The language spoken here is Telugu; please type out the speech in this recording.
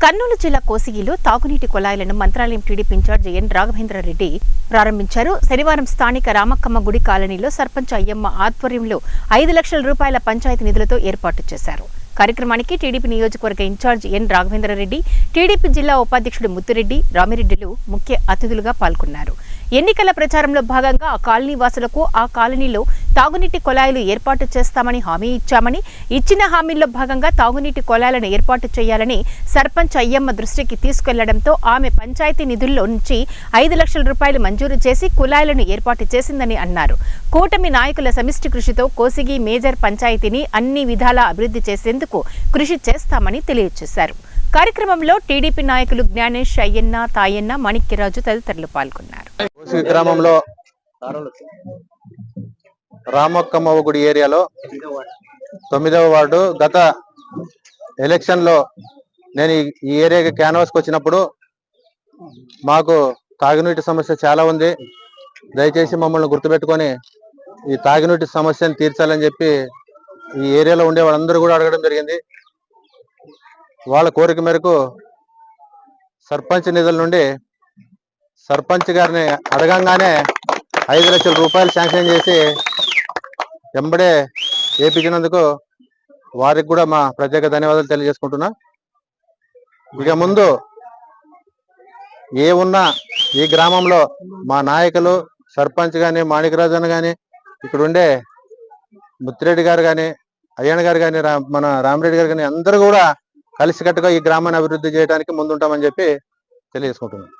కర్నూలు జిల్లా కోసిగిలో తాగునీటి కుళాయిలను మంత్రాలయం టీడీపీ ఇన్ఛార్జ్ ఎన్ రాఘవేంద్రారెడ్డి ప్రారంభించారు. శనివారం స్థానిక రామక్కమ్మ గుడి కాలనీలో సర్పంచ్ అయ్యమ్మ ఆధ్వర్యంలో 5 లక్షల రూపాయల పంచాయతీ నిధులతో ఏర్పాటు చేశారు. కార్యక్రమానికి టీడీపీ నియోజకవర్గ ఇన్ఛార్జ్ ఎన్ రాఘవేంద్రారెడ్డి, టీడీపీ జిల్లా ఉపాధ్యక్షుడు ముత్తురెడ్డి, రామిరెడ్డిలు ముఖ్య అతిథులుగా పాల్గొన్నారు. ఎన్నికల ప్రచారంలో భాగంగా ఆ కాలనీ వాసులకు ఆ కాలనీలో తాగునీటి కుళాయిలు ఏర్పాటు చేస్తామని హామీ ఇచ్చామని, ఇచ్చిన హామీల్లో భాగంగా తాగునీటి కుళాయిలను ఏర్పాటు చేయాలని సర్పంచ్ అయ్యమ్మ దృష్టికి తీసుకెళ్లడంతో ఆమె పంచాయతీ నిధుల్లో నుంచి 5 లక్షల రూపాయలు మంజూరు చేసి కుళాయిలను ఏర్పాటు చేసిందని అన్నారు. కూటమి నాయకుల సమిష్టి కృషితో కోసిగి మేజర్ పంచాయతీని అన్ని విధాలా అభివృద్ధి చేసేందుకు కృషి చేస్తామని తెలియజేశారు. కార్యక్రమంలో టీడీపీ నాయకులు జ్ఞానేష్, అయ్యన్న, తాయన్న, మాణిక్యరాజు తదితరులు పాల్గొన్నారు. గ్రామంలో రామక్కమ్మ గుడి ఏరియాలో 9వ వార్డు గత ఎలక్షన్ లో నేను ఈ ఏరియాకి క్యాన్వాస్కి వచ్చినప్పుడు మాకు తాగునీటి సమస్య చాలా ఉంది, దయచేసి మమ్మల్ని గుర్తుపెట్టుకొని ఈ తాగునీటి సమస్యను తీర్చాలని చెప్పి ఈ ఏరియాలో ఉండే వాళ్ళందరూ కూడా అడగడం జరిగింది. వాళ్ళ కోరిక మేరకు సర్పంచ్ నిధుల నుండి సర్పంచ్ గారిని అడగంగానే 5 లక్షల రూపాయలు శాంక్షన్ చేసి వెంబడే వేయించినందుకు వారికి కూడా మా ప్రత్యేక ధన్యవాదాలు తెలియజేసుకుంటున్నా. ఇక ముందు ఏ ఉన్నా ఈ గ్రామంలో మా నాయకులు, సర్పంచ్ కానీ, మాణిక్యరాజన్ కానీ, ఇక్కడ ఉండే ముత్తిరెడ్డి గారు కానీ, అయ్యన్న గారు కానీ, మన రామిరెడ్డి గారు కానీ అందరూ కూడా కలిసికట్టుగా ఈ గ్రామాన్ని అభివృద్ధి చేయడానికి ముందుంటామని చెప్పి తెలియజేసుకుంటున్నాం.